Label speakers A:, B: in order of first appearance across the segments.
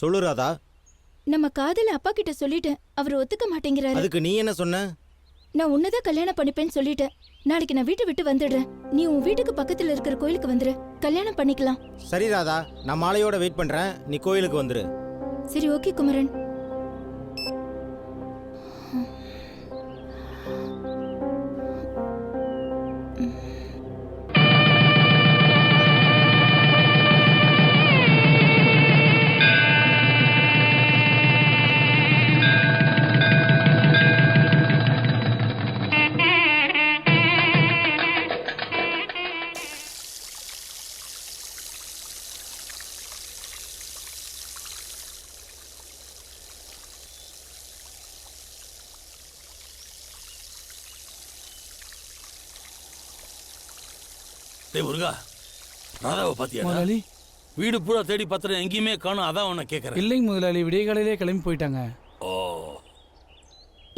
A: சொல்லு ராதா.
B: நம்ம காதல அப்பா கிட்ட சொல்லிட்டேன். அவர் ஒத்துக்க மாட்டேங்கிறாரு.
A: அதுக்கு நீ என்ன சொன்ன?
B: நான் உன்னதான் கல்யாணம் பண்ணிப்பேன்னு சொல்லிட்டேன். நாளைக்கு நான் வீட்டை விட்டு வந்துடுறேன். நீ உன் வீட்டுக்கு பக்கத்துல இருக்கிற கோயிலுக்கு வந்துரு. கல்யாணம் பண்ணிக்கலாம்.
A: சரி ராதா, நான் மாலையோட வெயிட் பண்றேன். நீ கோயிலுக்கு வந்துரு.
B: சரி, ஓகே குமரன்.
C: டேய் முருகா, ராதாவை பாத்தியா?
D: முதலாளி,
C: வீடு பூரா தேடி பத்திரம் எங்கேயுமே காணும். அதான் உன்னை கேட்கறேன்.
D: இல்லைங்க முதலாளி, விடிய காலையிலே கிளம்பி போயிட்டாங்க.
C: ஓ,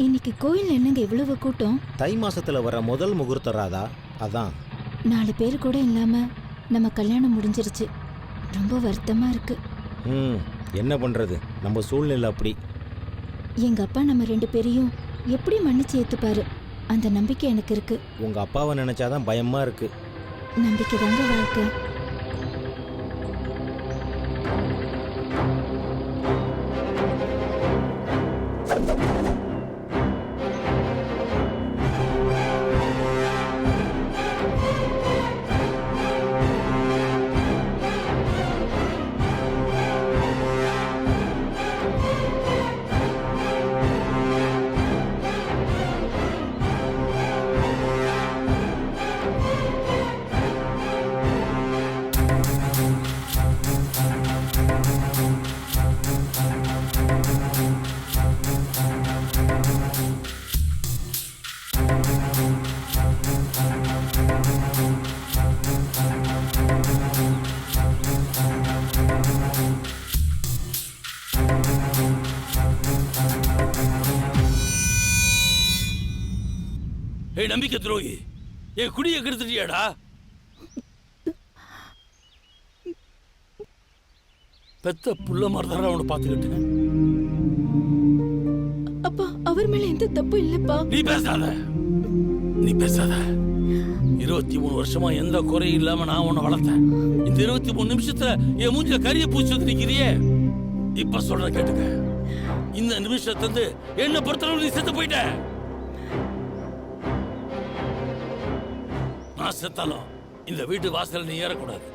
B: இன்னைக்கு கோயில் என்னங்க இவ்வளவு கூட்டம்?
A: தை மாசத்துல வர முதல் முகூர்த்தம் ராதா, அதான்.
B: 4 பேர் கூட இல்லாம நம்ம கல்யாணம் முடிஞ்சிருச்சு. ரொம்ப வருத்தமா இருக்கு.
A: என்ன பண்றது, நம்ம சூழ்நிலை அப்படி.
B: எங்க அப்பா நம்ம 2 பேரையும் எப்படி மன்னிச்சு ஏத்துப்பாரு, அந்த நம்பிக்கை எனக்கு இருக்கு.
A: உங்க அப்பாவை நினைச்சாதான் பயமா இருக்கு.
B: நம்பிக்கை தாங்க வாழ்க்கை.
C: ஏய் நம்பிக்கை துரோகி, என் குடியை கெடுத்துட்டியாடா? பெத்த புள்ள மாதிரிதான் அவனை பார்த்துக்கிட்டேன்.
B: அப்பா, அவர் மேல எந்த தப்பு இல்லப்பா.
C: நீ பேசாத. 23 வருஷமா எந்த குறையும் இல்லாம நான் உன்னை வளர்த்தேன். இந்த 23 நிமிஷத்துல என் மூஞ்சில கரிய பூச்சி வந்து நிக்கிறியே. இப்ப சொல்ற கேட்டுக்க, இந்த நிமிஷத்துல என்ன பொறுத்தளவு நீ செத்து போயிட்ட. நான் செத்தாலும் இந்த வீட்டு வாசல்ல நீ ஏறக்கூடாது.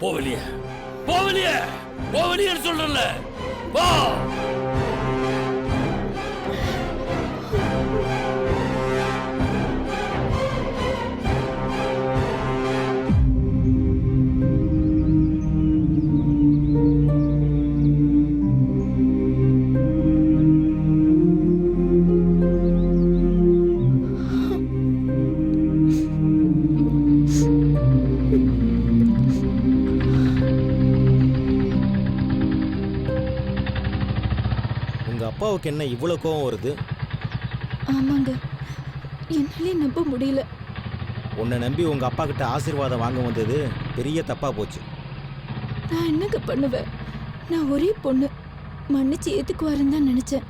C: போ வெளியே, போ வெளியே, போ வெளியேன்னு சொல்றல. போ.
A: அப்பாவுக்கு என்ன இவ்வளவு கோவம் வருது?
B: ஆமாங்க, என்னாலே நம்ப முடியல.
A: உன்னை நம்பி உங்க அப்பா கிட்ட ஆசீர்வாதம் வாங்க வந்தது பெரிய தப்பா போச்சு.
B: நான் என்னங்க பண்ணுவேன்? நான் ஒரே பொண்ணு, மன்னிச்சு ஏத்துக்குவாருன்னு தான் நினைச்சேன்.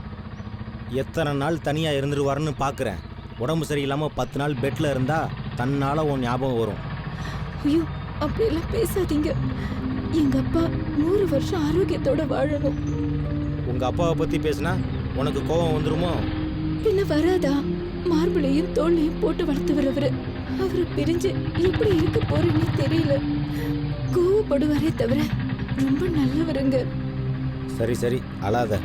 A: எத்தனை நாள் தனியா இருந்துருவாருன்னு பாக்குறேன். உடம்பு சரியில்லாம 10 நாள் பெட்ல இருந்தா தன்னால உன் ஞாபகம் வரும்.
B: ஐயோ, அப்படியெல்லாம் பேசாதீங்க. எங்க அப்பா 100 வருஷம் ஆரோக்கியத்தோட வாழணும்.
A: உங்க அப்பாவை பத்தி பேசினா உனக்கு கோபம் வந்துருமோ?
B: பின்ன வராதா? மார்பிளையும் தோல்லையும் போட்டு வளர்த்து வரவரு. அவரை பிரிஞ்சு எப்படி இருக்க போறேன்னு தெரியல. கோவப்படுவாரே தவிர ரொம்ப நல்லவருங்க.
A: சரி சரி, அழாத.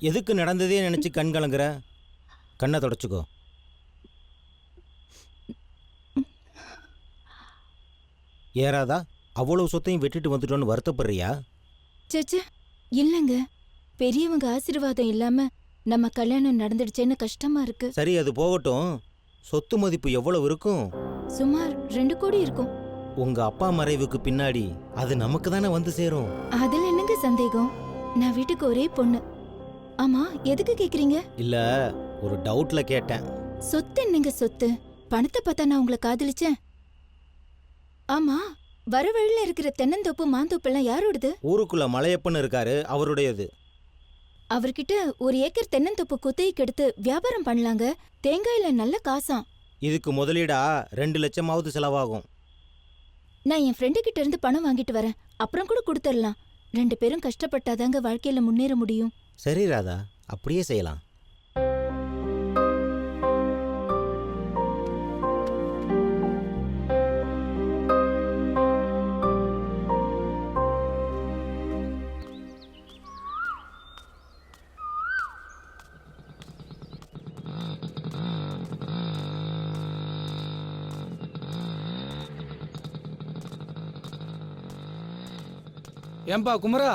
A: எதுக்கு நடந்ததே நினைச்சு கண் கலங்குற? கண்ணை தொடச்சுக்கோ. ஏறாதா? அவ்வளவு சொத்தையும் விட்டுட்டு வந்துட்டோன்னு வருத்தப்படுறியா?
B: சேச்சே இல்லைங்க, பெரியவங்க ஆசீர்வாதம் இல்லாம நம்ம கல்யாணம் நடந்துடுச்சேன்னு கஷ்டமா இருக்கு.
A: சரி, அது போகட்டும். சொத்து மதிப்பு எவ்வளவு இருக்கும்?
B: சுமார் 2 கோடி இருக்கும்.
A: உங்க அப்பா மறைவுக்கு பின்னாடி அது நமக்கு தானே வந்து சேரும்.
B: அதுல என்னங்க சந்தேகம்? நான் வீட்டுக்கு ஒரே பொண்ணு. ஆமா, எதுக்கு கேக்குறீங்க?
A: இல்ல, ஒரு டவுட்ல கேட்டேன்.
B: சொத்து என்னங்க சொத்து? பணத்தை பார்த்தா நான் உங்களை காதலிச்சேன். ஆமா, வர வழியில இருக்கிற தென்னந்தோப்பு மாந்தோப்பெல்லாம் யாரோடது?
A: ஊருக்குள்ள மலையப்பன் இருக்காரு, அவருடையது.
B: அவர்கிட்ட 1 ஏக்கர் தென்னந்தோப்பு குத்தகைக்கு எடுத்து வியாபாரம் பண்ணலாங்க. தேங்காயில நல்ல காசாம்.
A: இதுக்கு முதலீடா 2 லட்சமாவது செலவாகும்.
B: நான் என் ஃப்ரெண்டு கிட்ட இருந்து பணம் வாங்கிட்டு வரேன், அப்புறம் கூட கொடுத்துடலாம். 2 பேரும் கஷ்டப்பட்டாதாங்க வாழ்க்கையில முன்னேற முடியும்.
A: சரி ராதா, அப்படியே செய்யலாம்.
D: ஏன்பா குமரா,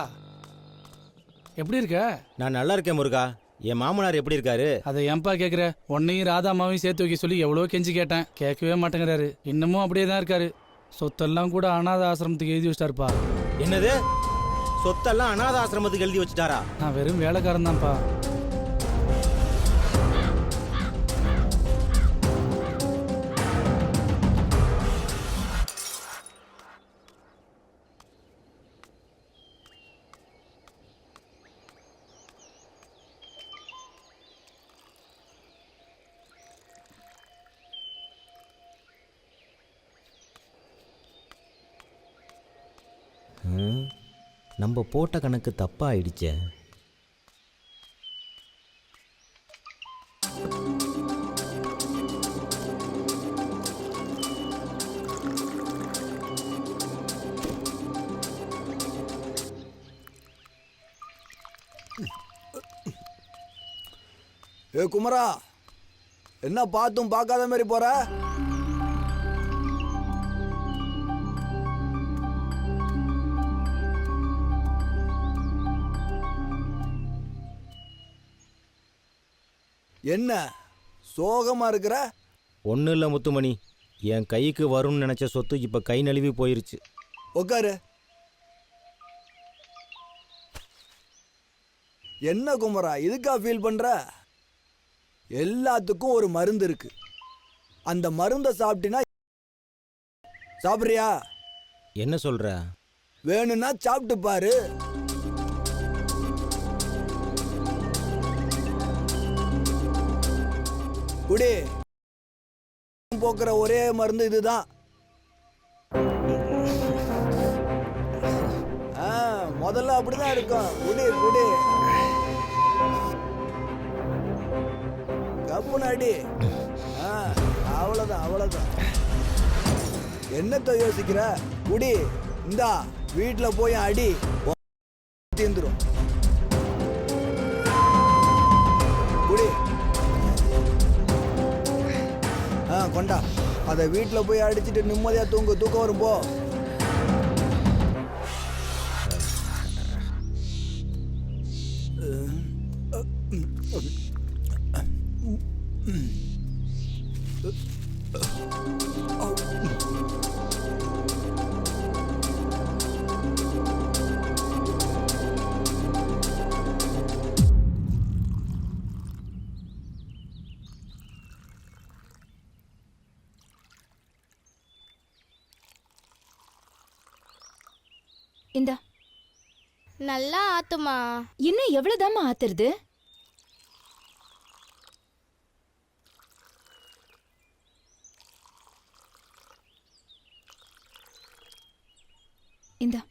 D: எப்படி இருக்க?
A: நான் நல்லா இருக்கேன் முருகா. என் மாமனார் எப்படி இருக்காரு?
D: அதை ஏன்பா கேட்குற? உன்னையும் ராதாமாவையும் சேர்த்து வைக்க சொல்லி எவ்வளோ கெஞ்சி கேட்டேன், கேட்கவே மாட்டேங்கிறாரு. இன்னமும் அப்படியே தான் இருக்காரு. சொத்தெல்லாம் கூட அனாத ஆசிரமத்துக்கு எழுதி வச்சிட்டாருப்பா.
A: என்னது? சொத்தெல்லாம் அனாத ஆசிரமத்துக்கு எழுதி வச்சுட்டாரா?
D: நான் வெறும் வேலைக்காரன் தான்ப்பா.
A: நம்ம போட்ட கணக்கு தப்பா ஆயிடுச்சே.
E: ஏ குமரா, என்ன பார்த்தும் பார்க்காத மாதிரி போற? என்ன சோகமா இருக்கிற?
A: ஒன்றும் இல்லை முத்துமணி, என் கைக்கு வரும்னு நினச்ச சொத்து இப்போ கை நழுவி போயிருச்சு.
E: உக்காரு. என்ன குமரா இதுக்கா ஃபீல் பண்ற? எல்லாத்துக்கும் ஒரு மருந்து இருக்கு. அந்த மருந்தை சாப்பிட்டினா. சாப்பிட்றியா?
A: என்ன சொல்ற?
E: வேணும்னா சாப்பிட்டு பாரு. குடி. போக்குற ஒரே மருந்து இதுதான். முதல்ல அப்படிதான் இருக்கும். குடி குடி. கப்புன்னு அடி. அவ்வளவுதான் அவ்வளவுதான். என்னத்த யோசிக்கிற? குடி. இந்தா வீட்டுல போய் அடி, தீந்துரும். குடி. கொண்டா. அதை வீட்டில் போய் அடிச்சுட்டு நிம்மதியா தூக்கம் வரும் போ.
B: இந்தா.
F: நல்லா ஆத்துமா.
B: இன்னும் எவ்வளவுதாம்மா ஆத்துறது? இந்தா.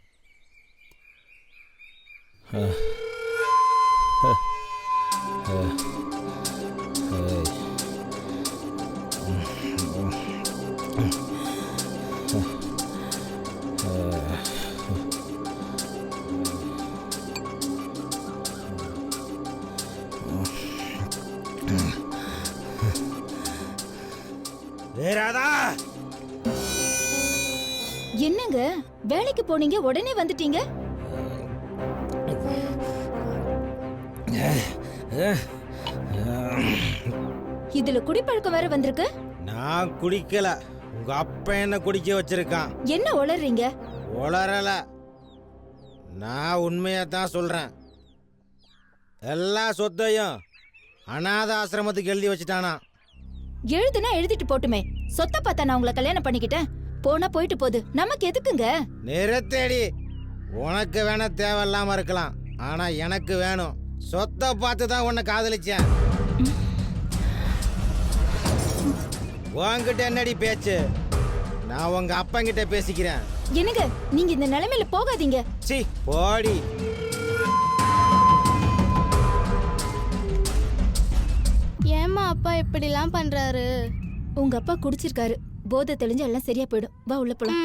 A: ராதா,
B: என்னங்க வேலைக்கு போனீங்க உடனே வந்துட்டீங்க? இதுல குடிப்பழக்கம் வேற வந்திருக்கு.
A: நான் குடிக்கல, உங்க அப்பா என்ன குடிக்க வச்சிருக்கான்.
B: என்ன உளறீங்க?
A: உளறல, நான் உண்மையை தான் சொல்றேன். எல்லா சொத்தையும் அநாத ஆசிரமத்துக்கு எழுதி வச்சுட்டானா.
B: எழுதுனா எழுதிட்டு போட்டுமே, சொத்தை பார்த்தா நான் உங்களை கல்யாணம் பண்ணிக்கிட்டேன். போனா போயிட்டு போகுது, நமக்கு எதுக்குங்க?
A: நிறுத்தேடி. உனக்கு வேணா தேவையில்லாம இருக்கலாம், ஆனா எனக்கு வேணும். சொத்தை பார்த்து தான் உன்னை காதலிச்சேன். உன்கிட்ட என்னடி பேச்சு? நான் உங்க அப்பங்கிட்ட பேசிக்கிறேன்.
B: என்னங்க நீங்க இந்த நிலைமையில போகாதீங்க.
A: சி போடி.
F: ஏம்மா அப்பா இப்படிலாம் பண்றாரு?
B: உங்க அப்பா குடிச்சிருக்காரு, போதை தெளிஞ்சு எல்லாம் சரியா போயிடும். வா உள்ள போலாம்.